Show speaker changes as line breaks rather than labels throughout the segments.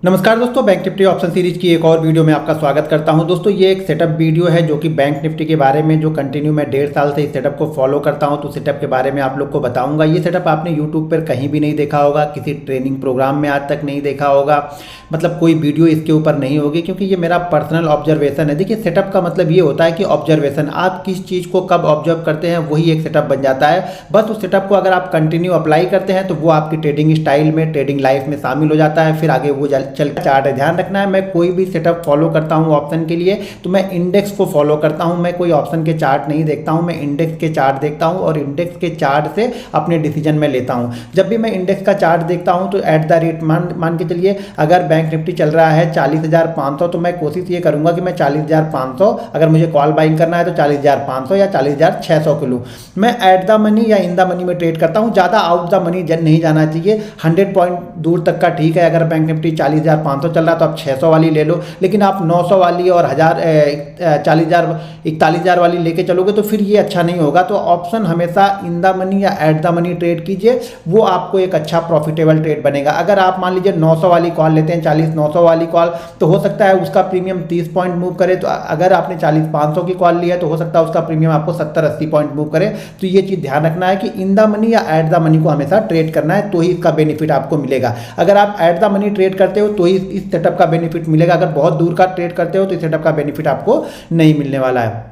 नमस्कार दोस्तों, bank Nifty option series की एक और वीडियो में आपका स्वागत करता हूं। दोस्तों ये एक सेटअप वीडियो है जो कि बैंक निफ्टी के बारे में जो कंटिन्यू मैं 1.5 साल से इस सेटअप को फॉलो करता हूं, तो सेटअप के बारे में आप लोग को बताऊंगा। ये सेटअप आपने यूट्यूब पर कहीं भी नहीं देखा होगा, किसी ट्रेनिंग प्रोग्राम में आज तक नहीं देखा होगा, मतलब कोई वीडियो इसके ऊपर नहीं होगी, क्योंकि ये मेरा पर्सनल ऑब्जर्वेशन है। देखिए, सेटअप का मतलब ये होता है कि ऑब्जर्वेशन, आप किस चीज़ को कब ऑब्जर्व करते हैं वही एक सेटअप बन जाता है। बस उस सेटअप को अगर आप कंटिन्यू अप्लाई करते हैं तो वो आपकी ट्रेडिंग स्टाइल में, ट्रेडिंग लाइफ में शामिल हो जाता है, फिर आगे वो चल चार्ट है। ध्यान रखना है, मैं कोई भी सेटअप फॉलो करता हूं ऑप्शन के लिए तो मैं इंडेक्स को फॉलो करता हूं, मैं कोई ऑप्शन के चार्ट नहीं देखता हूं, मैं इंडेक्स के चार्ट देखता हूं और इंडेक्स के चार्ट से अपने डिसीजन में लेता हूं। जब भी मैं इंडेक्स का चार्ट देखता हूं तो एट द रेट मान के चलिए, अगर बैंक निफ्टी चल रहा है 40,500 तो मैं कोशिश ये करूंगा कि मैं 40,500, अगर मुझे कॉल बाइंग करना है तो 40,500 या 40,600 के लूँ। मैं एट द मनी या इन द मनी में ट्रेड करता हूँ, ज़्यादा आउट द मनी नहीं जाना चाहिए। 100 पॉइंट दूर तक का ठीक है, अगर बैंक निफ्टी 40,500 चल रहा है तो आप 600 वाली ले लो, लेकिन आप 900 वाली और 41,000 वाली लेके चलोगे तो फिर ये अच्छा नहीं होगा। तो ऑप्शन हमेशा इन द मनी या एट द मनी ट्रेड कीजिए, वो आपको एक अच्छा प्रॉफिटेबल ट्रेड बनेगा। अगर आप मान लीजिए 900 वाली कॉल लेते हैं, 40,900 वाली कॉल, तो हो सकता है उसका प्रीमियम 30 पॉइंट मूव करे। तो अगर आपने 40,500 की कॉल ली है तो हो सकता है उसका प्रीमियम आपको 70-80 पॉइंट मूव करे। तो ये चीज़ ध्यान रखना है कि इन द मनी या एट द मनी को हमेशा ट्रेड करना है, तो ही इसका बेनिफिट आपको मिलेगा। अगर आप एट द मनी ट्रेड करते हो तो ही इस सेटअप का बेनिफिट मिलेगा, अगर बहुत दूर का ट्रेड करते हो तो इस सेटअप का बेनिफिट आपको नहीं मिलने वाला है।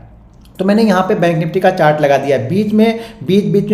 तो मैंने यहाँ पे बैंक निफ्टी का चार्ट लगा दिया है। बीच में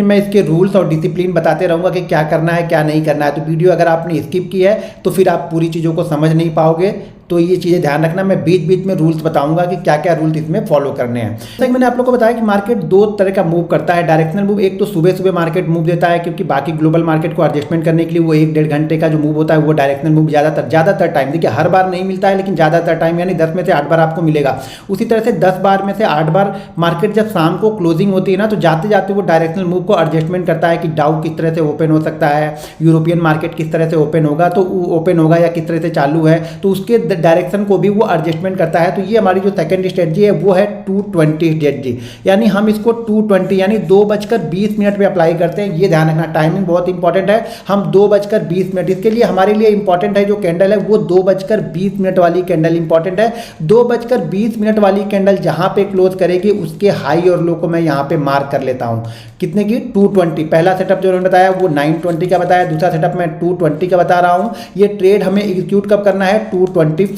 मैं इसके रूल्स और डिसिप्लिन बताते रहूँगा कि क्या करना है क्या नहीं करना है। तो वीडियो अगर आपने स्किप की है तो फिर आप पूरी चीज़ों को समझ नहीं पाओगे, तो ये चीज़ें ध्यान रखना। मैं बीच में रूल्स बताऊंगा कि क्या क्या रूल्स इसमें फॉलो करने हैं। जैसे कि मैंने आप लोगों को बताया कि मार्केट दो तरह का मूव करता है, डायरेक्शनल मूव। एक तो सुबह मार्केट मूव देता है, क्योंकि बाकी ग्लोबल मार्केट को एडजस्टमेंट करने के लिए वो 1-1.5 घंटे का जो मूव होता है वो डायरेक्शनल मूव ज़्यादातर टाइम, देखिए हर बार नहीं मिलता है लेकिन ज़्यादातर टाइम, यानी 10 में से 8 बार आपको मिलेगा। उसी तरह से 10 बार में से 8 बार मार्केट जब शाम को क्लोजिंग होती है ना, तो जाते जाते वो डायरेक्शनल मूव को एडजस्टमेंट करता है कि डाउ किस तरह से ओपन हो सकता है, यूरोपियन मार्केट किस तरह से ओपन होगा, तो ओपन होगा या किस तरह से चालू है, तो उसके डायरेक्शन को भी वो एडजस्टमेंट करता है। तो ये हमारी जो सेकंड स्ट्रेटजी है वो है 220 स्ट्रेटजी, यानी हम इसको 220 यानी 2:20 पे अप्लाई करते हैं। ये ध्यान रखना, टाइमिंग बहुत इंपॉर्टेंट है। हम 2:20, इसके लिए हमारे लिए इंपॉर्टेंट है जो कैंडल है वो 2:20 वाली कैंडल इंपॉर्टेंट है। 2:20 वाली कैंडल जहां पे क्लोज करेगी उसके हाई और लो को मैं यहाँ पे मार्क कर लेता हूँ। कितने की? 220। पहला सेटअप जो उन्होंने बताया वो 920 का बताया, दूसरा सेटअप मैं 220 का बता रहा हूँ। ये ट्रेड हमें एग्जीक्यूट कब करना है? 225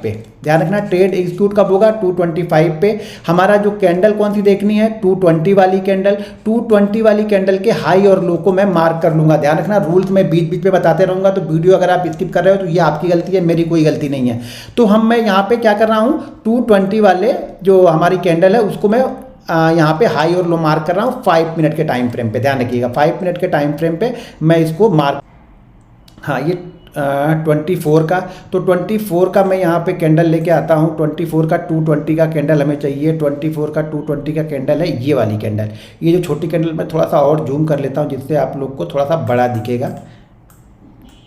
पे। ध्यान रखना, ट्रेड एग्जीक्यूट कब होगा? 225 पे। हमारा जो कैंडल कौन सी देखनी है? 220 वाली कैंडल। 220 वाली कैंडल के हाई और लो को मैं मार्क कर लूंगा। ध्यान रखना, रूल्स में बीच में बताते रहूंगा, तो वीडियो अगर आप स्किप कर रहे हो तो ये आपकी गलती है, मेरी कोई गलती नहीं है। तो मैं यहाँ पे क्या कर रहा हूँ, 220 वाले जो हमारी कैंडल है उसको मैं यहाँ पे हाई और लो मार्क कर रहा हूँ 5 मिनट के टाइम फ्रेम पे। ध्यान रखिएगा, 5 मिनट के टाइम फ्रेम पे मैं इसको मार्क, हाँ ये 24 का, तो 24 का मैं यहाँ पे कैंडल लेके आता हूँ। 24 का 220 का कैंडल हमें चाहिए। 24 का 220 का कैंडल है ये वाली कैंडल। ये जो छोटी कैंडल मैं थोड़ा सा और जूम कर लेता हूँ जिससे आप लोग को थोड़ा सा बड़ा दिखेगा।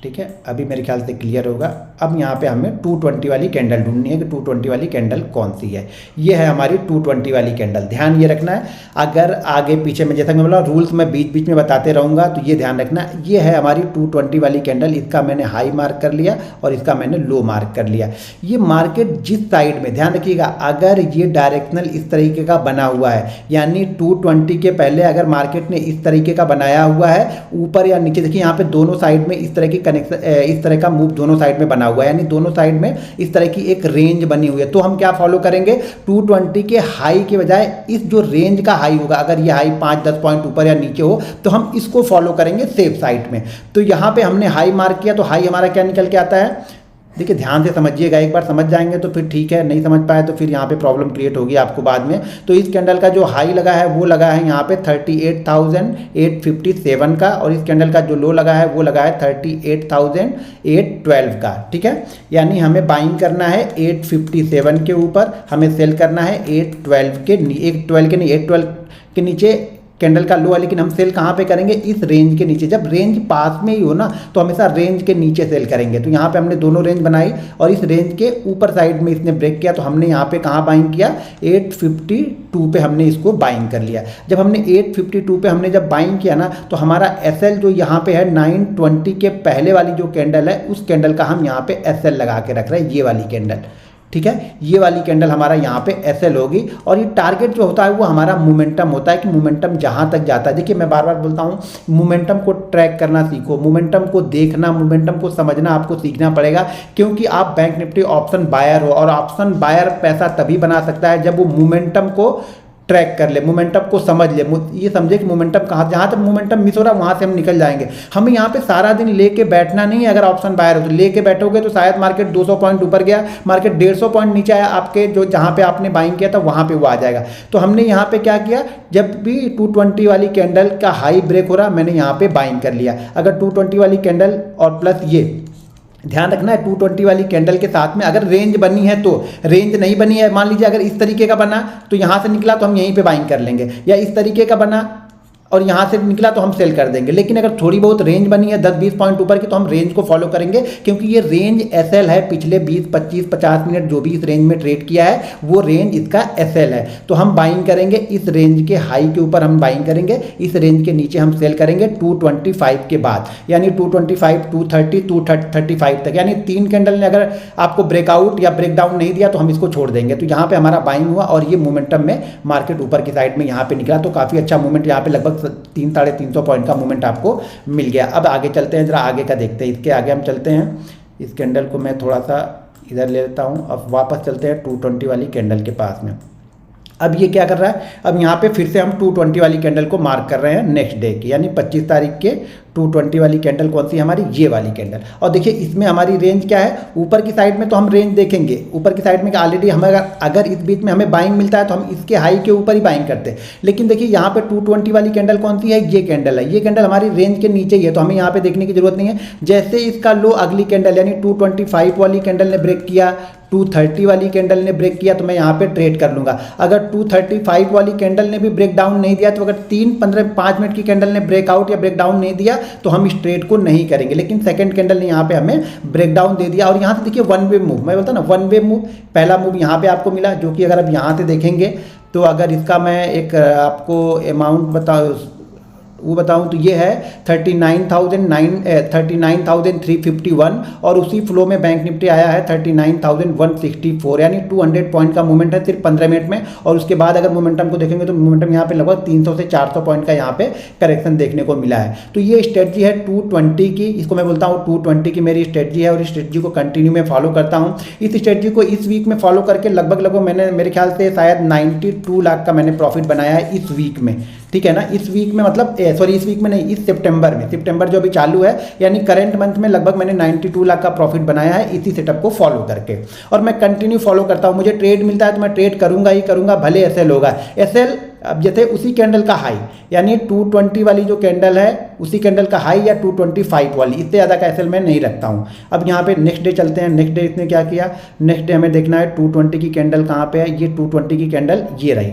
ठीक है, अभी मेरे ख्याल से क्लियर होगा। अब यहाँ पे हमें 220 वाली कैंडल ढूंढनी है कि 220 वाली कैंडल कौन सी है। ये है हमारी 220 वाली कैंडल। ध्यान ये रखना है, अगर आगे पीछे में, जैसा कि मैं बोला रूल्स में बीच में बताते रहूँगा, तो ये ध्यान रखना। ये है हमारी 220 वाली कैंडल, इसका मैंने हाई मार्क कर लिया और इसका मैंने लो मार्क कर लिया। ये मार्केट जिस साइड में, ध्यान रखिएगा, अगर ये डायरेक्शनल इस तरीके का बना हुआ है, यानी 220 के पहले अगर मार्केट ने इस तरीके का बनाया हुआ है ऊपर या नीचे, देखिए यहाँ पे दोनों साइड में इस तरह की इस तरह का मूव दोनों साइड में बना हुआ है, यानी दोनों साइड में इस तरह की एक रेंज बनी हुई है। तो हम क्या फॉलो करेंगे? 220 के हाई के बजाय इस जो रेंज का हाई होगा, अगर ये हाई 5-10 पॉइंट ऊपर या नीचे हो तो हम इसको फॉलो करेंगे सेफ साइड में। तो यहाँ पे हमने हाई मार्क किया, तो हाई हमारा क्या निकल के आता है? देखिए ध्यान से समझिएगा, एक बार समझ जाएंगे तो फिर ठीक है, नहीं समझ पाए तो फिर यहाँ पे प्रॉब्लम क्रिएट होगी आपको बाद में। तो इस कैंडल का जो हाई लगा है वो लगा है यहाँ पे 38,857 का, और इस कैंडल का जो लो लगा है वो लगा है 38,812 का। ठीक है, यानी हमें बाइंग करना है 857 के ऊपर, हमें सेल करना है 812 के नीचे कैंडल का लो है, लेकिन हम सेल कहाँ पे करेंगे, इस रेंज के नीचे। जब रेंज पास में ही हो ना तो हमेशा रेंज के नीचे सेल करेंगे। तो यहाँ पे हमने दोनों रेंज बनाई और इस रेंज के ऊपर साइड में इसने ब्रेक किया, तो हमने यहाँ पे कहाँ बाइंग किया, 852 पे हमने इसको बाइंग कर लिया। जब हमने 852 पे हमने जब बाइंग किया ना तो हमारा एसएल जो यहाँ पे है 920 के पहले वाली जो कैंडल है उस कैंडल का हम यहाँ पे एसएल लगा के रख रहे हैं, ये वाली कैंडल। ठीक है, ये वाली कैंडल हमारा यहाँ पे एसएल होगी। और ये टारगेट जो होता है वो हमारा मोमेंटम होता है कि मोमेंटम जहाँ तक जाता है। देखिए मैं बार बार बोलता हूँ, मोमेंटम को ट्रैक करना सीखो, मोमेंटम को देखना, मोमेंटम को समझना आपको सीखना पड़ेगा। क्योंकि आप बैंक निफ्टी ऑप्शन बायर हो और ऑप्शन बायर पैसा तभी बना सकता है जब वो मोमेंटम को ट्रैक कर ले, मोमेंटम को समझ ले, ये समझे कि मोमेंटम कहाँ, जहाँ तक मोमेंटम मिस हो रहा है वहाँ से हम निकल जाएंगे। हमें यहाँ पे सारा दिन लेके बैठना नहीं है। अगर ऑप्शन बायर हो तो लेके बैठोगे तो शायद मार्केट 200 पॉइंट ऊपर गया, मार्केट 150 पॉइंट नीचे आया, आपके जो जहाँ पे आपने बाइंग किया था वहाँ पे वो आ जाएगा। तो हमने यहाँ पे क्या किया, जब भी 220 वाली कैंडल का हाई ब्रेक हो रहा मैंने यहाँ पे बाइंग कर लिया। अगर 220 वाली कैंडल और प्लस ये ध्यान रखना है 220 वाली कैंडल के साथ में अगर रेंज बनी है तो, रेंज नहीं बनी है, मान लीजिए अगर इस तरीके का बना तो यहाँ से निकला तो हम यहीं पे बाइंग कर लेंगे, या इस तरीके का बना और यहाँ से निकला तो हम सेल कर देंगे। लेकिन अगर थोड़ी बहुत रेंज बनी है 10-20 पॉइंट ऊपर की तो हम रेंज को फॉलो करेंगे, क्योंकि ये रेंज एसएल है। पिछले 20, 25, 50 मिनट जो भी इस रेंज में ट्रेड किया है वो रेंज इसका एसएल है। तो हम बाइंग करेंगे इस रेंज के हाई के ऊपर, हम बाइंग करेंगे इस रेंज के नीचे हम सेल करेंगे 225 के बाद, यानी 225, 230, 235 तक। यानी 3 कैंडल ने अगर आपको ब्रेकआउट या ब्रेकडाउन नहीं दिया तो हम इसको छोड़ देंगे। तो यहाँ पे हमारा बाइंग हुआ और ये मोमेंटम में मार्केट ऊपर की साइड में यहाँ पे निकला। तो काफ़ी अच्छा मूवमेंट यहाँ पे लगभग 300-350 पॉइंट का मूवमेंट आपको मिल गया। अब आगे चलते हैं, जरा आगे का देखते हैं। इसके आगे हम चलते हैं, इस कैंडल को मैं थोड़ा सा इधर ले लेता हूँ। अब वापस चलते हैं 220 वाली कैंडल के पास में। अब ये क्या कर रहा है, अब यहाँ पे फिर से हम 220 वाली कैंडल को मार्क कर रहे हैं नेक्स्ट डे की, यानी 25 तारीख के 220 वाली कैंडल कौन सी हमारी, ये वाली कैंडल। और देखिए इसमें हमारी रेंज क्या है, ऊपर की साइड में तो हम रेंज देखेंगे, ऊपर की साइड में ऑलरेडी हमें अगर इस बीच में हमें बाइंग मिलता है तो हम इसके हाई के ऊपर ही बाइंग करते हैं। लेकिन देखिए यहाँ पे 220 वाली कैंडल कौन सी है, ये कैंडल है। ये कैंडल हमारी रेंज के नीचे ही है तो हमें यहाँ पे देखने की जरूरत नहीं है। जैसे इसका लो अगली कैंडल यानी 225 वाली कैंडल ने ब्रेक किया, 230 वाली कैंडल ने ब्रेक किया तो मैं यहाँ पे ट्रेड कर लूँगा। अगर 235 वाली कैंडल ने भी ब्रेक डाउन नहीं दिया तो अगर 5 मिनट की कैंडल ने ब्रेकआउट या ब्रेक डाउन नहीं दिया तो हम इस ट्रेड को नहीं करेंगे। लेकिन सेकंड कैंडल ने यहाँ पे हमें ब्रेक डाउन दे दिया और यहाँ से देखिए वन वे मूव, मैं बोलता ना वन वे मूव। पहला मूव यहाँ पे आपको मिला, जो कि अगर आप यहाँ से देखेंगे तो अगर इसका मैं एक आपको अमाउंट बताऊं तो ये है 39,351 और उसी फ्लो में बैंक निफ्टी आया है 39,164, यानी 200 पॉइंट का मूवमेंट है सिर्फ 15 मिनट में। और उसके बाद अगर मोमेंटम को देखेंगे तो मोमेंटम यहाँ पे लगभग 300 से 400 पॉइंट का यहाँ पे करेक्शन देखने को मिला है। तो ये स्ट्रेटजी है 220 की, इसको मैं बोलता हूँ 220 की मेरी स्ट्रेटजी है और इस स्ट्रेटजी को कंटिन्यू में फॉलो करता हूँ। इस स्ट्रेटजी को इस वीक में फॉलो करके लगभग मैंने मेरे ख्याल से शायद 92 लाख का मैंने प्रॉफिट बनाया है इस वीक में, ठीक है ना। इस वीक में मतलब सॉरी इस वीक में नहीं, इस सितंबर जो अभी चालू है यानी करंट मंथ में लगभग मैंने 92 लाख का प्रॉफिट बनाया है इसी सेटअप को फॉलो करके। और मैं कंटिन्यू फॉलो करता हूँ, मुझे ट्रेड मिलता है तो मैं ट्रेड करूंगा ही करूंगा, भले एसएल होगा। एसएल अब जैसे उसी कैंडल का हाई यानी 220 वाली जो कैंडल है उसी कैंडल का हाई या 225 वाली, इससे ज़्यादा का एसएल मैं नहीं रखता हूँ। अब यहाँ पे नेक्स्ट डे चलते हैं। नेक्स्ट डे इसने क्या किया, नेक्स्ट डे हमें देखना है 220 की कैंडल कहाँ पे है। ये 220 की कैंडल ये रही।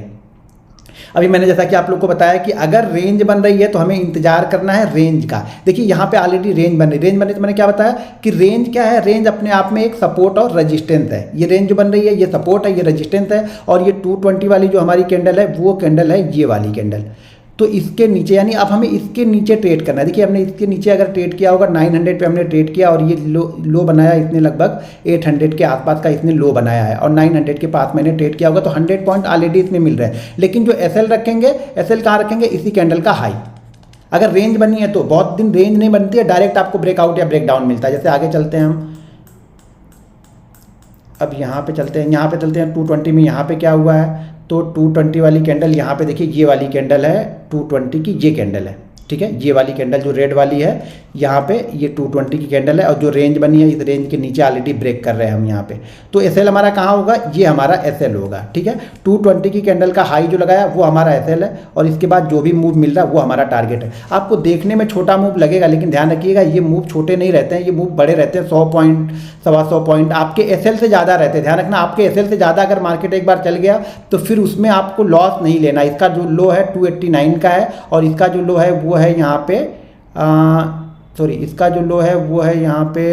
अभी मैंने जैसा कि आप लोग को बताया कि अगर रेंज बन रही है तो हमें इंतजार करना है रेंज का। देखिए यहाँ पे ऑलरेडी रेंज बन रही तो मैंने क्या बताया कि रेंज क्या है, रेंज अपने आप में एक सपोर्ट और रेजिस्टेंस है। ये रेंज जो बन रही है ये सपोर्ट है, ये रेजिस्टेंस है। और ये 220 वाली जो हमारी कैंडल है वो कैंडल है ये वाली कैंडल। तो इसके नीचे यानी अब हमें इसके नीचे ट्रेड करना है। देखिए हमने इसके नीचे अगर ट्रेड किया होगा 900 पे हमने ट्रेड किया और ये लो बनाया इसने लगभग 800 के आसपास का इसने लो बनाया है और 900 के पास मैंने ट्रेड किया होगा तो 100 पॉइंट ऑलरेडी इसमें मिल रहे हैं। लेकिन जो एसएल रखेंगे, एसएल कहाँ रखेंगे, इसी कैंडल का हाई। अगर रेंज बनी है तो बहुत दिन रेंज नहीं बनती है, डायरेक्ट आपको ब्रेकआउट या ब्रेकडाउन मिलता है। जैसे आगे चलते हैं हम, अब यहाँ पे चलते हैं, 220 में यहाँ पे क्या हुआ है तो 220 वाली कैंडल यहाँ पे देखिए ये वाली कैंडल है 220 की, ये कैंडल है, ठीक है। ये वाली कैंडल जो रेड वाली है यहाँ पे ये 220 की कैंडल है और जो रेंज बनी है इस रेंज के नीचे ऑलरेडी ब्रेक कर रहे हैं हम यहाँ पे। तो एसएल हमारा कहाँ होगा, ये हमारा एसएल होगा, ठीक है। 220 की कैंडल का हाई जो लगाया वो हमारा एसएल है और इसके बाद जो भी मूव मिल रहा है वो हमारा टारगेट है। आपको देखने में छोटा मूव लगेगा लेकिन ध्यान रखिएगा ये मूव छोटे नहीं रहते हैं, ये मूव बड़े रहते हैं। 100 पॉइंट 125 पॉइंट आपके एसएल से ज़्यादा रहते हैं। ध्यान रखना, आपके एसएल से ज़्यादा अगर मार्केट एक बार चल गया तो फिर उसमें आपको लॉस नहीं लेना। इसका जो लो है 289 का है और इसका जो लो है वो है यहाँ पे इसका जो लो है वो है यहाँ पे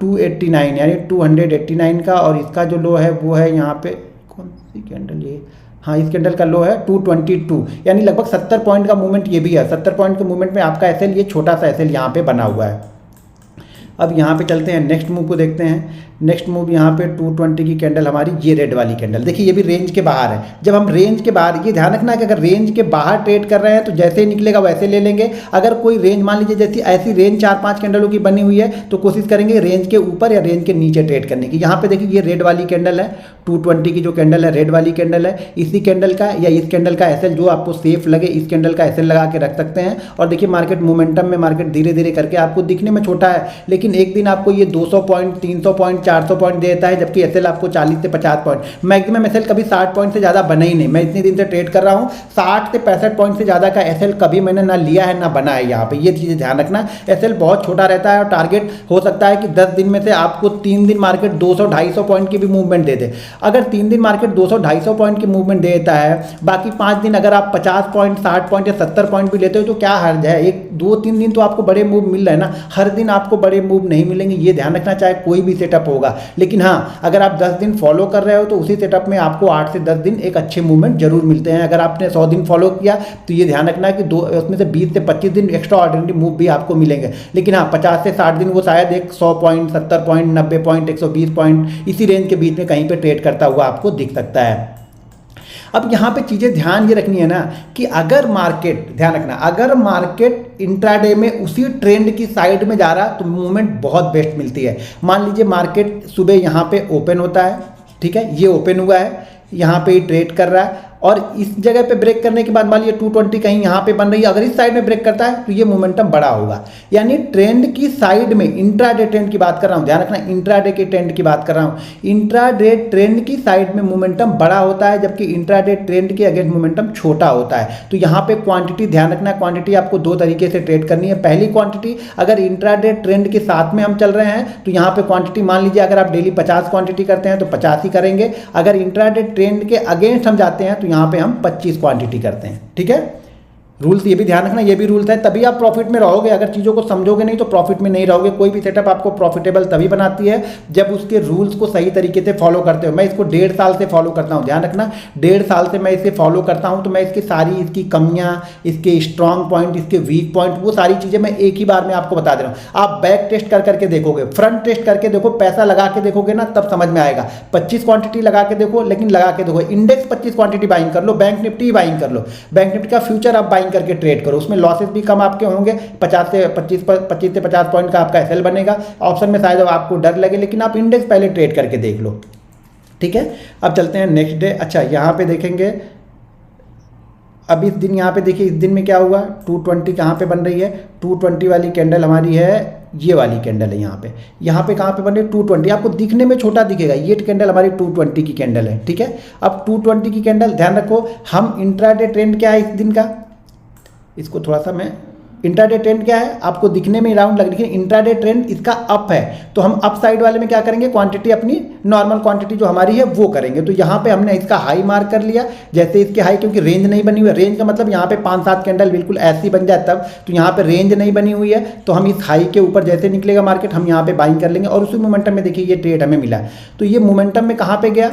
289 यानी 289 का और इसका जो लो है वो है यहाँ पे कौन सी कैंडल ये, हाँ इस कैंडल का लो है 222 यानी लगभग 70 पॉइंट का मूवमेंट ये भी है। 70 पॉइंट के मूवमेंट में आपका एसएल ये छोटा सा एसएल यहाँ पे बना हुआ है। अब यहाँ पे चलते हैं नेक्स्ट मूव को देखते हैं। नेक्स्ट मूव यहाँ पे 220 की कैंडल हमारी ये रेड वाली कैंडल, देखिए ये भी रेंज के बाहर है। जब हम रेंज के बाहर, ये ध्यान रखना है कि अगर रेंज के बाहर ट्रेड कर रहे हैं तो जैसे ही निकलेगा वैसे ले लेंगे। अगर कोई रेंज मान लीजिए जैसी ऐसी रेंज 4-5 कैंडलों की बनी हुई है तो कोशिश करेंगे रेंज के ऊपर या रेंज के नीचे ट्रेड करने की। यहाँ पे देखिए ये रेड वाली कैंडल है, 220 की जो कैंडल है रेड वाली कैंडल है। इसी कैंडल का या इस कैंडल का एसएल जो आपको सेफ लगे इस कैंडल का एसएल लगा के रख सकते हैं। और देखिए मार्केट मोमेंटम में मार्केट धीरे धीरे करके आपको दिखने में छोटा है लेकिन एक दिन आपको ये 200 पॉइंट 300 पॉइंट 400 पॉइंट देता है, जबकि एसएल आपको 40 से 50 पॉइंट, मैक्सिमम एसएल कभी 60 पॉइंट से ज़्यादा बना ही नहीं। मैं इतने दिन से ट्रेड कर रहा हूँ, 60 से 65 पॉइंट से ज़्यादा का एसएल कभी मैंने ना लिया है ना बना है। यहाँ पे ये चीज़ें ध्यान रखना, एसएल बहुत छोटा रहता है और टारगेट हो सकता है कि 10 दिन में से आपको 3 दिन मार्केट 200-250 पॉइंट की भी मूवमेंट दे दे। अगर 3 दिन मार्केट 200-250 पॉइंट की मूवमेंट देता है, बाकी 5 दिन अगर आप 50 पॉइंट 60 पॉइंट या 70 पॉइंट भी लेते हो तो क्या हर्ज है। 1-2-3 दिन तो आपको बड़े मूव मिल रहे हैं ना, हर दिन आपको बड़े मूव नहीं मिलेंगे, ये ध्यान रखना, चाहे कोई भी सेटअप होगा। लेकिन हाँ, अगर आप 10 दिन फॉलो कर रहे हो तो उसी सेटअप में आपको 8 से 10 दिन एक अच्छे मूवमेंट जरूर मिलते हैं। अगर आपने 100 दिन फॉलो किया तो ये ध्यान रखना कि उसमें से 20 से 25 दिन एक्स्ट्रा ऑर्डिनरी मूव भी आपको मिलेंगे। लेकिन हाँ, 50 से 60 दिन वो शायद एक 100 पॉइंट 70 पॉइंट 90 पॉइंट 120 पॉइंट इसी रेंज के बीच में कहीं पर ट्रेड करता हुआ आपको दिख सकता है। अब यहाँ पे चीज़ें ध्यान ये रखनी है ना कि अगर मार्केट, ध्यान रखना, अगर मार्केट इंट्राडे में उसी ट्रेंड की साइड में जा रहा तो मूवमेंट बहुत बेस्ट मिलती है। मान लीजिए मार्केट सुबह यहाँ पे ओपन होता है, ठीक है, ये ओपन हुआ है, यहाँ पे ट्रेड कर रहा है और इस जगह पे ब्रेक करने के बाद मान लीजिए 220 कहीं यहाँ पे बन रही है, अगर इस साइड में ब्रेक करता है तो ये मोमेंटम बड़ा होगा। यानी ट्रेंड की साइड में, इंट्राडे ट्रेंड की बात कर रहा हूँ, ध्यान रखना, इंट्राडे के ट्रेंड की बात कर रहा हूँ। इंट्राडे ट्रेंड की साइड में मोमेंटम बड़ा होता है जबकि इंट्राडे ट्रेंड के अगेंस्ट मोमेंटम छोटा होता है। तो यहाँ पे क्वांटिटी ध्यान रखना, क्वांटिटी आपको 2 तरीके से ट्रेड करनी है। पहली क्वांटिटी, अगर इंट्राडे ट्रेंड के साथ में हम चल रहे हैं तो यहाँ पे क्वांटिटी मान लीजिए अगर आप डेली 50 क्वांटिटी करते हैं तो 50 ही करेंगे। अगर इंट्राडे ट्रेंड के अगेंस्ट हम जाते हैं तो यहाँ पे हम 25 क्वांटिटी करते हैं, ठीक है। रूल्स ये भी ध्यान रखना, ये भी रूल्स है, तभी आप प्रॉफिट में रहोगे। अगर चीज़ों को समझोगे नहीं तो प्रॉफिट में नहीं रहोगे। कोई भी सेटअप आपको प्रॉफिटेबल तभी बनाती है जब उसके रूल्स को सही तरीके से फॉलो करते हो। मैं इसको 1.5 साल से फॉलो करता हूँ, ध्यान रखना, 1.5 साल से मैं इसे फॉलो करता हूँ। तो मैं इसकी सारी, इसकी कमियाँ, इसके स्ट्रॉन्ग पॉइंट, इसके वीक पॉइंट, वो सारी चीज़ें मैं एक ही बार में आपको बता दे रहा हूँ। आप बैक टेस्ट कर करके देखोगे, फ्रंट टेस्ट करके देखो, पैसा लगा के देखोगे ना, तब समझ में आएगा। 25 क्वांटिटी लगा के देखो, लेकिन लगा के देखो, इंडेक्स 25 क्वांटिटी बाइंग कर लो, बैंक निफ्टी बाइंग कर लो, बैंक निफ्टी का फ्यूचर आप बाइंग करके ट्रेड करो, में लॉसेस भी कम आपके होंगे। 25 से 50 पॉइंट का आपका एसएल बनेगा। ऑप्शन में शायद आपको डर लगे लेकिन आप इंडेक्स पहले ट्रेड करके देख लो, ठीक है। अब चलते हैं नेक्स्ट डे। अच्छा, यहाँ पे देखेंगे, अब इस दिन यहाँ पे देखिए, इस दिन में क्या हुआ, 220 कहाँ पे बन रही है, 220 वाली कैंडल हमारी है, ये वाली कैंडल है यहाँ पे कहाँ पे बन रही है 220, आपको दिखने में छोटा दिखेगा, ये कैंडल हमारी 220 की कैंडल है, ठीक है। अब 220 की कैंडल, ध्यान रखो, हम इंट्राडे ट्रेंड क्या है इस दिन का, इसको थोड़ा सा मैं, इंट्राडे ट्रेंड क्या है आपको दिखने में राउंड लग रही है, लेकिन इंट्राडे ट्रेंड इसका अप है। तो हम अप साइड वाले में क्या करेंगे, क्वांटिटी अपनी नॉर्मल क्वांटिटी जो हमारी है वो करेंगे। तो यहाँ पे हमने इसका हाई मार्क कर लिया, जैसे इसके हाई, क्योंकि रेंज नहीं बनी हुई है, रेंज का मतलब यहाँ पे 5-7 कैंडल बिल्कुल ऐसी बन जाए तब, तो यहाँ पे रेंज नहीं बनी हुई है, तो हम इस हाई के ऊपर जैसे निकलेगा मार्केट हम यहाँ पे बाइंग कर लेंगे और उसी मोमेंटम में देखिए ये ट्रेड हमें मिला। तो ये मोमेंटम में कहाँ पे गया,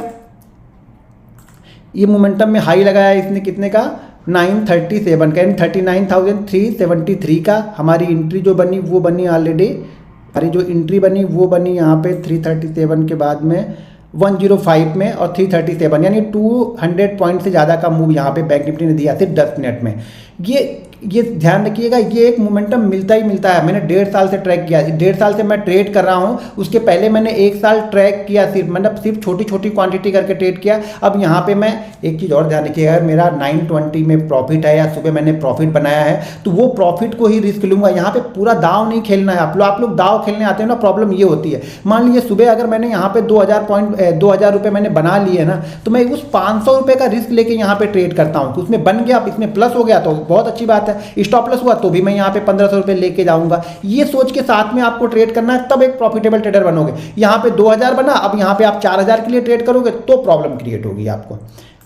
ये मोमेंटम में हाई लगाया इसने कितने का, 937 का, 39,373 का। हमारी एंट्री जो बनी वो बनी ऑलरेडी, हमारी जो एंट्री बनी वो बनी यहाँ पे 337 के बाद में 105 में और 337, यानी 200 पॉइंट से ज़्यादा का मूव यहाँ पे बैंक निफ्टी ने दिया सिर्फ 10 मिनट में। ये ये ध्यान रखिएगा, ये एक मोमेंटम मिलता ही मिलता है। मैंने 1.5 साल से ट्रैक किया, 1.5 साल से मैं ट्रेड कर रहा हूँ। उसके पहले मैंने 1 साल ट्रैक किया, सिर्फ मतलब सिर्फ छोटी छोटी क्वांटिटी करके ट्रेड किया। अब यहाँ पे मैं एक चीज़ और ध्यान रखिएगा, अगर मेरा 920 में प्रॉफिट है या सुबह मैंने प्रॉफिट बनाया है तो वो प्रॉफिट को ही रिस्क लूंगा। यहाँ पे पूरा दाव नहीं खेलना है। आप लोग दाव खेलने आते हैं ना, प्रॉब्लम ये होती है, मान लीजिए सुबह अगर मैंने यहाँ पे 2000 रुपये मैंने बना लिए ना, तो मैं उस 500 रुपये का रिस्क लेके यहाँ पे ट्रेड करता हूँ। उसमें बन गया, इसमें प्लस हो गया तो बहुत अच्छी बात है, स्टॉप लॉस हुआ तो भी मैं यहाँ पे 1500 रुपये लेके जाऊंगा। ये सोच के साथ में आपको ट्रेड करना है, तब एक प्रॉफिटेबल ट्रेडर बनोगे। यहाँ पे 2000 बना, अब यहाँ पे आप 4000 के लिए ट्रेड करोगे तो प्रॉब्लम क्रिएट होगी आपको।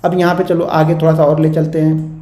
अब यहाँ पे चलो आगे थोड़ा सा और ले चलते हैं।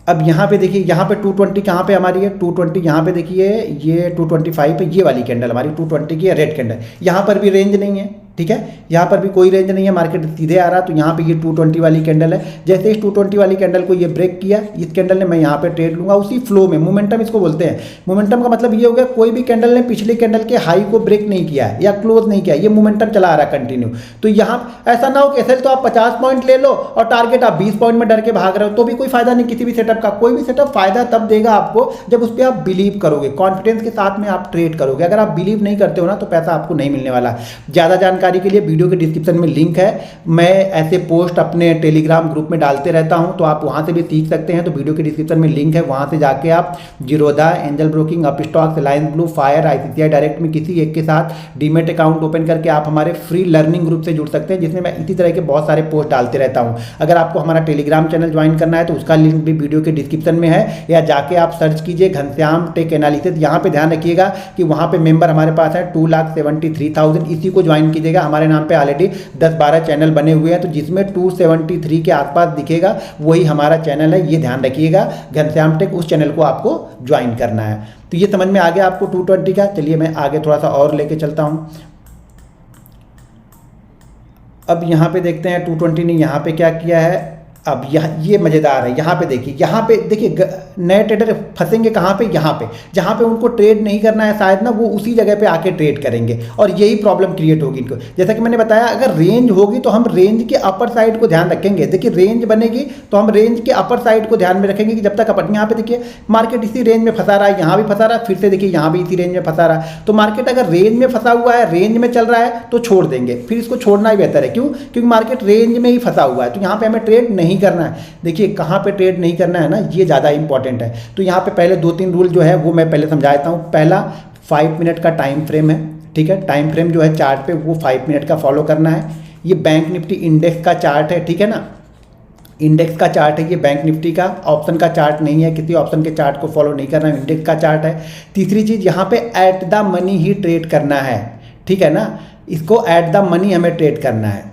अब यहाँ पे देखिए, यहाँ पे 220 कहाँ पे हमारी है, 220 यहाँ पे देखिए, ये 225 पे ये वाली कैंडल हमारी 220 की है, रेड कैंडल। यहाँ पर भी रेंज नहीं है, ठीक है, यहाँ पर भी कोई रेंज नहीं है, मार्केट सीधे आ रहा। तो यहाँ पे ये 220 वाली कैंडल है। जैसे इस 220 वाली कैंडल को ये ब्रेक किया, इस कैंडल ने, मैं यहाँ पे ट्रेड लूंगा उसी फ्लो में। मोमेंटम इसको बोलते हैं। मोमेंटम का मतलब ये हो गया, कोई भी कैंडल ने पिछले कैंडल के हाई को ब्रेक नहीं किया है या क्लोज नहीं किया, ये मोमेंटम चला आ रहा है कंटिन्यू। तो यहाँ ऐसा ना हो कि एसएल तो आप 50 पॉइंट ले लो और टारगेट आप 20 पॉइंट में डर के भाग रहे हो, तो भी कोई फायदा नहीं किसी भी सेटअप का। कोई भी सेटअप फायदा तब देगा आपको जब उस पर आप बिलीव करोगे, कॉन्फिडेंस के साथ में आप ट्रेड करोगे। अगर आप बिलीव नहीं करते हो ना, तो पैसा आपको नहीं मिलने वाला। ज़्यादा जानकारी के लिए वीडियो के डिस्क्रिप्शन में लिंक है। मैं ऐसे पोस्ट अपने टेलीग्राम ग्रुप में डालते रहता हूं, तो आप वहां से भी सीख सकते हैं। तो वीडियो के डिस्क्रिप्शन में लिंक है, वहां से जाके आप Zerodha, angel broking, Upstox, Reliance blue, fire, ICICI direct में किसी एक के साथ डीमेट अकाउंट ओपन करके आप हमारे फ्री लर्निंग ग्रुप से जुड़ सकते हैं, जिसमें मैं इसी तरह के बहुत सारे पोस्ट डालते रहता हूं। अगर आपको हमारा टेलीग्राम चैनल ज्वाइन करना है तो उसका लिंक भी वीडियो के डिस्क्रिप्शन में है, या जाके आप सर्च कीजिए घनश्याम टेक एनालिसिस। यहाँ पे ध्यान रखिएगा कि वहाँ पे मेंबर हमारे पास है 2,73,000, इसी को ज्वाइन कीजिएगा। हमारे नाम पे ऑलरेडी 10-12 चैनल बने हुए हैं, तो जिसमें 273 के आसपास दिखेगा वही हमारा चैनल है, ये ध्यान रखिएगा। घनश्याम टेक, उस चैनल को आपको ज्वाइन करना है। तो ये समझ में आ गया आपको 220 का। चलिए मैं आगे थोड़ा सा और लेके चलता हूँ। अब यहाँ पे देखते हैं 220 ने यहाँ पे क्या किया है। अब ये मज़ेदार है, यहाँ पे देखिए नए ट्रेडर फंसेंगे कहाँ पे, यहाँ पे जहाँ पे उनको ट्रेड नहीं करना है शायद ना, वो उसी जगह पे आके ट्रेड करेंगे और यही प्रॉब्लम क्रिएट होगी इनको। जैसा कि मैंने बताया, अगर रेंज होगी तो हम रेंज के अपर साइड को ध्यान रखेंगे। देखिए रेंज बनेगी तो हम रेंज के अपर साइड को ध्यान में रखेंगे कि जब तक अपर, यहाँ पे देखिए मार्केट इसी रेंज में फंसा रहा है, यहाँ भी फंसा रहा है, फिर से देखिए यहाँ भी इसी रेंज में फंसा रहा है। तो मार्केट अगर रेंज में फंसा हुआ है, रेंज में चल रहा है, तो छोड़ देंगे, फिर इसको छोड़ना ही बेहतर है। क्यों? क्योंकि मार्केट रेंज में ही फंसा हुआ है, तो यहाँ पे हमें ट्रेड नहीं करना है। देखिए कहाँ पे ट्रेड नहीं करना है ना, ये ज़्यादा इंपॉर्टेंट है। तो यहाँ पे पहले 2-3 रूल जो है वो मैं पहले समझा देता हूँ। पहला 5 मिनट का टाइम फ्रेम है, ठीक है, टाइम फ्रेम जो है चार्ट पे वो 5 मिनट का फॉलो करना है। ये बैंक निफ्टी इंडेक्स का चार्ट है, ठीक है ना, इंडेक्स का चार्ट है ये, बैंक निफ्टी का ऑप्शन का चार्ट नहीं है, किसी ऑप्शन के चार्ट को फॉलो नहीं करना है, इंडेक्स का चार्ट है। तीसरी चीज़, यहाँ पे at the money he trade करना है, ठीक है ना, इसको एट द मनी हमें ट्रेड करना है।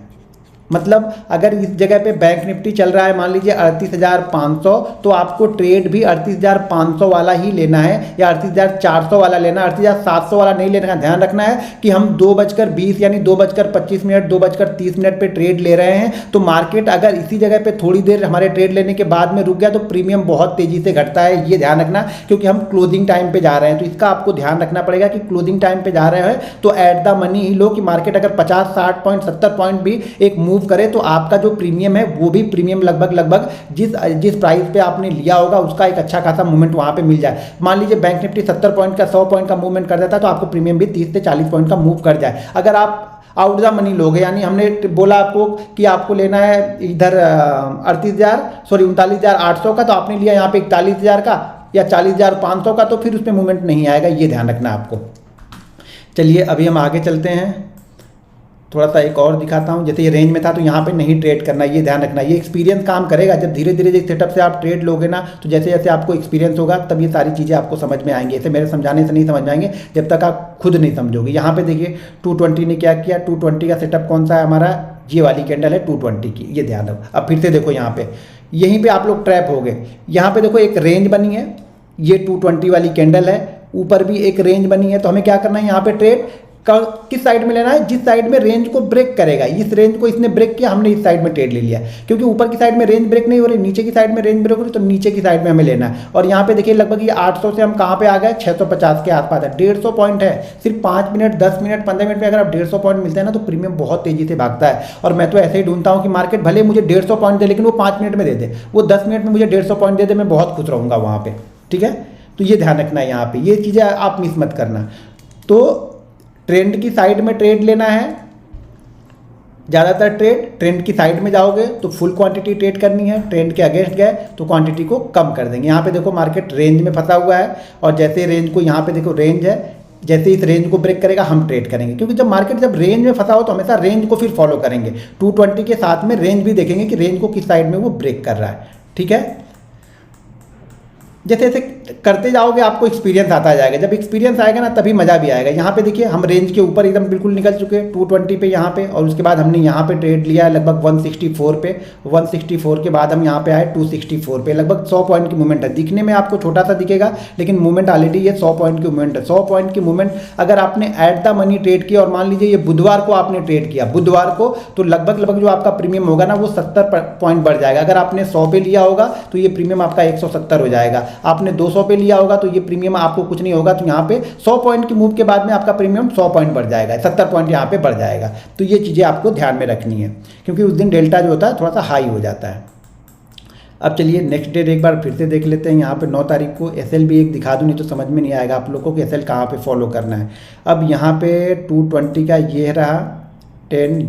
मतलब अगर इस जगह पे बैंक निफ्टी चल रहा है मान लीजिए 38,500, तो आपको ट्रेड भी 38,500 वाला ही लेना है, या 38,400 वाला लेना है, 38,700 वाला नहीं लेना है। ध्यान रखना है कि हम 2:20 यानी 2:25, 2:30 पे ट्रेड ले रहे हैं। तो मार्केट अगर इसी जगह पे थोड़ी देर हमारे ट्रेड लेने के बाद में रुक गया तो प्रीमियम बहुत तेजी से घटता है, ये ध्यान रखना, क्योंकि हम क्लोजिंग टाइम पे जा रहे हैं। तो इसका आपको ध्यान रखना पड़ेगा कि क्लोजिंग टाइम पे जा रहे हैं तो एट द मनी ही लो, कि मार्केट अगर 50, 60 पॉइंट, 70 पॉइंट भी एक मूव करे तो आपका जो प्रीमियम है वो भी प्रीमियम लगभग जिस प्राइस पे आपने लिया होगा उसका एक अच्छा खासा मूवमेंट वहां पे मिल जाए। मान लीजिए बैंक निफ्टी 70 पॉइंट का 100 पॉइंट का मूवमेंट कर देता है तो आपको प्रीमियम भी 30 से 40 पॉइंट का मूव कर जाए। अगर आप आउट द मनी लोगे, यानी हमने बोला आपको कि आपको लेना है इधर 39,800 का, तो आपने लिया यहाँ पे 41,000 का या 40,500 का, तो फिर उसमें मूवमेंट नहीं आएगा, ये ध्यान रखना आपको। चलिए अभी हम आगे चलते हैं, थोड़ा सा एक और दिखाता हूँ। जैसे ये रेंज में था तो यहाँ पे नहीं ट्रेड करना, ये ध्यान रखना। ये एक्सपीरियंस काम करेगा, जब धीरे धीरे जिस सेटअप से आप ट्रेड लोगे ना, तो जैसे जैसे आपको एक्सपीरियंस होगा तब ये सारी चीज़ें आपको समझ में आएंगी। ऐसे मेरे समझाने से नहीं समझ में आएंगे जब तक आप खुद नहीं समझोगे। यहाँ पे देखिए 220 ने क्या किया, 220 का सेटअप कौन सा है हमारा, ये वाली कैंडल है 220 की, ये ध्यान रखो। अब फिर से देखो यहाँ पे, यहीं पे आप लोग ट्रैप हो गए। यहाँ पे देखो एक रेंज बनी है, ये 220 वाली कैंडल है, ऊपर भी एक रेंज बनी है, तो हमें क्या करना है, यहाँ पे ट्रेड किस साइड में लेना है, जिस साइड में रेंज को ब्रेक करेगा। इस रेंज को इसने ब्रेक किया, हमने इस साइड में ट्रेड ले लिया, क्योंकि ऊपर की साइड में रेंज ब्रेक नहीं हो रही, नीचे की साइड में रेंज ब्रेक हो रही, तो नीचे की साइड में हमें लेना है। और यहाँ पे देखिए लगभग ये 800 से हम कहाँ पे आ गए, 650 के आसपास है। 150 पॉइंट है, सिर्फ 5 मिनट 10 मिनट 15 मिनट में अगर आप 150 पॉइंट मिलते हैं ना, तो प्रीमियम बहुत तेजी से भागता है। और मैं तो ऐसे ही ढूंढता हूँ कि मार्केट भले मुझे 150 पॉइंट दे, लेकिन वो 5 मिनट में दे दे, वो 10 मिनट में मुझे 150 पॉइंट दे दे, मैं बहुत खुश रहूँगा वहाँ पे। ठीक है, तो ये ध्यान रखना है, यहाँ पे ये चीज़ें आप मिस मत करना। तो ट्रेंड की साइड में ट्रेड लेना है, ज़्यादातर ट्रेंड की साइड में जाओगे तो फुल क्वांटिटी ट्रेड करनी है, ट्रेंड के अगेंस्ट गए तो क्वांटिटी को कम कर देंगे। यहाँ पे देखो मार्केट रेंज में फंसा हुआ है, और जैसे रेंज को, यहाँ पे देखो रेंज है, जैसे इस रेंज को ब्रेक करेगा हम ट्रेड करेंगे, क्योंकि जब मार्केट जब रेंज में फंसा हो तो हमेशा रेंज को फिर फॉलो करेंगे। 220 के साथ में रेंज भी देखेंगे कि रेंज को किस साइड में वो ब्रेक कर रहा है। ठीक है, जैसे जैसे करते जाओगे आपको एक्सपीरियंस आता जाएगा, जब एक्सपीरियंस आएगा ना तभी मज़ा भी आएगा। यहाँ पे देखिए हम रेंज के ऊपर एकदम बिल्कुल निकल चुके हैं 220 पे यहाँ पे, और उसके बाद हमने यहाँ पे ट्रेड लिया है लगभग 164 पे। 164 के बाद हम यहाँ पे आए 264 पे, लगभग 100 पॉइंट की मूवमेंट है। दिखने में आपको छोटा सा दिखेगा, लेकिन मूवमेंट ऑलरेडी ये 100 पॉइंट की मूवमेंट है। 100 पॉइंट की मूवमेंट अगर आपने एट द मनी ट्रेड किया, और मान लीजिए ये बुधवार को आपने ट्रेड किया, बुधवार को, तो लगभग जो आपका प्रीमियम होगा ना वो 70 पॉइंट बढ़ जाएगा। अगर आपने 100 पे लिया होगा तो ये प्रीमियम आपका 170 हो जाएगा, आपने 200 पे लिया होगा तो ये प्रीमियम आपको कुछ नहीं होगा, तो यहाँ पे 100 पॉइंट की मूव के बाद में आपका प्रीमियम 100 पॉइंट बढ़ जाएगा, 70 पॉइंट यहाँ पे बढ़ जाएगा। तो ये चीज़ें आपको ध्यान में रखनी है, क्योंकि उस दिन डेल्टा जो होता है थोड़ा सा हाई हो जाता है। अब चलिए नेक्स्ट डे एक बार फिर से देख लेते हैं। यहाँ पे 9 तारीख को एसएल भी एक दिखा दूँ, नहीं तो समझ में नहीं आएगा आप लोगों को कि एसएल कहाँ पे फॉलो करना है। अब यहाँ पे 220 का ये रहा 10,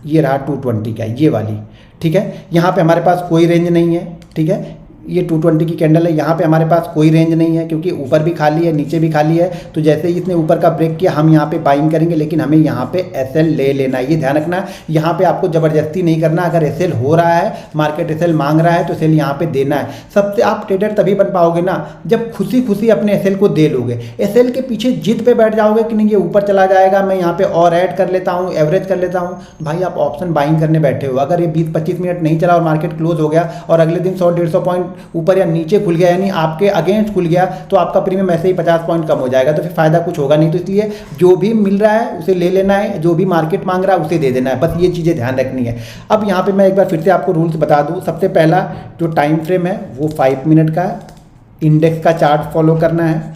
ये रहा 220 का ये वाली। ठीक है, यहाँ पे हमारे पास कोई रेंज नहीं है। ठीक है, ये 220 की कैंडल है, यहाँ पे हमारे पास कोई रेंज नहीं है, क्योंकि ऊपर भी खाली है नीचे भी खाली है। तो जैसे ही इसने ऊपर का ब्रेक किया हम यहाँ पे बाइंग करेंगे, लेकिन हमें यहाँ पे एसएल ले लेना है, ये ध्यान रखना। यहाँ पे आपको ज़बरदस्ती नहीं करना, अगर एसएल हो रहा है, मार्केट एसएल मांग रहा है, तो एसएल यहाँ पे देना है। सबसे आप ट्रेडर तभी बन पाओगे ना जब खुशी खुशी अपने एसएल को दे लोगे। एसएल के पीछे जिद पे बैठ जाओगे कि नहीं ये ऊपर चला जाएगा, मैं यहाँ पे और ऐड कर लेता हूँ, एवरेज कर लेता हूँ, भाई आप ऑप्शन बाइंग करने बैठे हो। अगर ये 20-25 मिनट नहीं चला और मार्केट क्लोज हो गया और अगले दिन 100-150 पॉइंट ऊपर या नीचे खुल गया, यानी आपके अगेंस्ट खुल गया, तो आपका प्रीमियम ऐसे ही 50 पॉइंट कम हो जाएगा, तो फिर फायदा कुछ होगा नहीं। तो इसलिए जो भी मिल रहा है उसे ले लेना है, जो भी मार्केट मांग रहा है उसे दे देना है, बस ये चीज़ें ध्यान रखनी है। अब यहाँ पे मैं एक बार फिर से आपको रूल्स बता दूँ। सबसे पहला जो टाइम फ्रेम है वो 5 मिनट का इंडेक्स का चार्ट फॉलो करना है।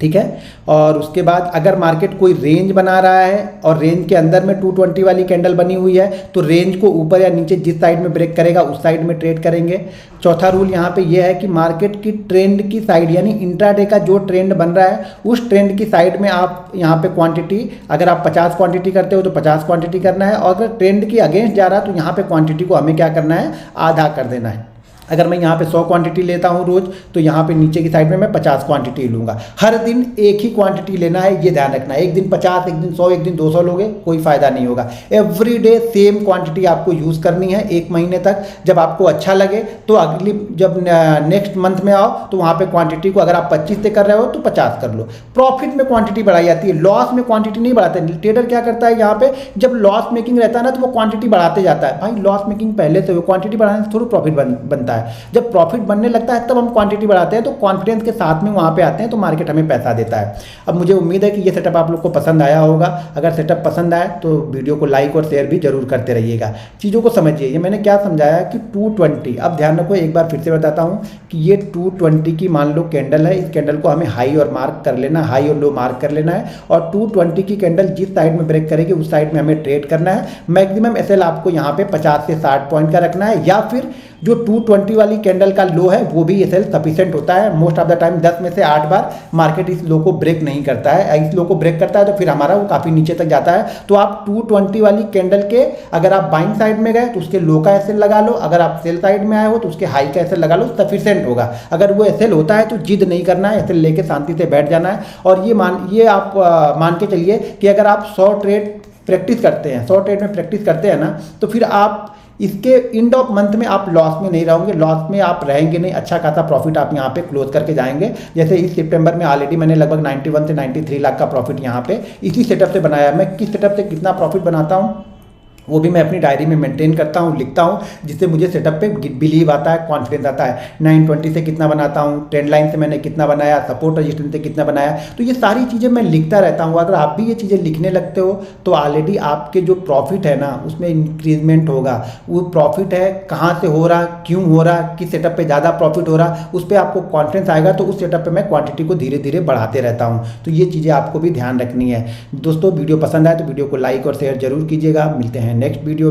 ठीक है, और उसके बाद अगर मार्केट कोई रेंज बना रहा है और रेंज के अंदर में 220 वाली कैंडल बनी हुई है, तो रेंज को ऊपर या नीचे जिस साइड में ब्रेक करेगा उस साइड में ट्रेड करेंगे। चौथा रूल यहाँ पे ये है कि मार्केट की ट्रेंड की साइड, यानी इंट्राडे का जो ट्रेंड बन रहा है उस ट्रेंड की साइड में आप यहाँ पे क्वांटिटी, अगर आप 50 क्वांटिटी करते हो तो 50 क्वांटिटी करना है, और अगर ट्रेंड की अगेंस्ट जा रहा है तो यहाँ पे क्वांटिटी को हमें क्या करना है, आधा कर देना है। अगर मैं यहाँ पे 100 क्वांटिटी लेता हूँ रोज, तो यहाँ पे नीचे की साइड में मैं 50 क्वांटिटी लूँगा। हर दिन एक ही क्वांटिटी लेना है, ये ध्यान रखना है। एक दिन 50, एक दिन 100, एक दिन 200 लोगे, कोई फायदा नहीं होगा। एवरी डे सेम क्वांटिटी आपको यूज़ करनी है 1 महीने तक। जब आपको अच्छा लगे तो अगली जब नेक्स्ट मंथ में आओ तो वहाँ पे क्वांटिटी को, अगर आप 25 से कर रहे हो तो 50 कर लो। प्रॉफिट में क्वांटिटी बढ़ाई जाती है, लॉस में क्वांटिटी नहीं बढ़ाते। ट्रेडर क्या करता है, यहाँ पे जब लॉस मेकिंग रहता है ना तो वो क्वांटिटी बढ़ाते जाता है। भाई लॉस मेकिंग पहले से हो, क्वांटिटी बढ़ाने से थोड़ा प्रॉफिट बनता है। जब प्रॉफिट बनने लगता है तब हम क्वांटिटी बढ़ाते हैं, तो कॉन्फिडेंस के साथ में वहाँ पे आते हैं, तो मार्केट हमें पैसा देता है। अब मुझे उम्मीद है कि ये सेटअप आप लोग को पसंद आया होगा। अगर सेटअप पसंद आए तो वीडियो को लाइक और शेयर भी जरूर करते रहिएगा। चीज़ों को समझिए, ये मैंने क्या समझाया कि 220, अब ध्यान रखो, एक बार फिर से बताता हूँ कि ये 220 की मान लो कैंडल है। इस कैंडल को हमें हाई और मार्क कर लेना, हाई और लो मार्क कर लेना है, और 220 की कैंडल जिस साइड में ब्रेक करेगी उस साइड में हमें ट्रेड करना है। मैक्सिमम एसएल आपको यहाँ पे 50 से 60 पॉइंट का रखना है, या फिर जो 220 वाली कैंडल का लो है वो भी एसएल सफिशिएंट होता है। मोस्ट ऑफ द टाइम 10 में से 8 बार मार्केट इस लो को ब्रेक नहीं करता है। इस लो को ब्रेक करता है तो फिर हमारा वो काफ़ी नीचे तक जाता है। तो आप 220 वाली कैंडल के, अगर आप बाइंग साइड में गए तो उसके लो का एसएल लगा लो, अगर आप सेल साइड में आए हो तो उसके हाई का एसएल लगा लो, सफिशिएंट होगा। अगर वो एसएल होता है तो जिद नहीं करना है, एसएल लेके शांति से बैठ जाना है। और ये आप मान के चलिए कि अगर आप 100 ट्रेड प्रैक्टिस करते हैं, 100 ट्रेड में प्रैक्टिस करते हैं ना, तो फिर आप इसके एंड ऑफ मंथ में आप लॉस में नहीं रहोगे, लॉस में आप रहेंगे नहीं। अच्छा खासा प्रॉफिट आप यहाँ पे क्लोज करके जाएंगे। जैसे इस सितंबर में ऑलरेडी मैंने लगभग 91 से 93 लाख का प्रॉफिट यहाँ पे इसी सेटअप से बनाया। मैं किस सेटअप से कितना प्रॉफिट बनाता हूँ वो भी मैं अपनी डायरी में मेंटेन करता हूँ, लिखता हूँ, जिससे मुझे सेटअप पे बिलीव आता है, कॉन्फिडेंस आता है। 920 से कितना बनाता हूँ, ट्रेंड लाइन से मैंने कितना बनाया, सपोर्ट रेजिस्टेंस से कितना बनाया, तो ये सारी चीज़ें मैं लिखता रहता हूँ। अगर आप भी ये चीज़ें लिखने लगते हो तो ऑलरेडी आपके जो प्रॉफिट है ना उसमें इंक्रीजमेंट होगा। वो प्रॉफिट है कहाँ से हो रहा, क्यों हो रहा, किस सेटअप पे ज़्यादा प्रॉफिट हो रहा, उस पर आपको कॉन्फिडेंस आएगा, तो उस सेटअप पे मैं क्वांटिटी को धीरे धीरे बढ़ाते रहता हूँ। तो ये चीज़ें आपको भी ध्यान रखनी है। दोस्तों वीडियो पसंद आए तो वीडियो को लाइक और शेयर जरूर कीजिएगा। मिलते हैं नेक्स्ट वीडियो।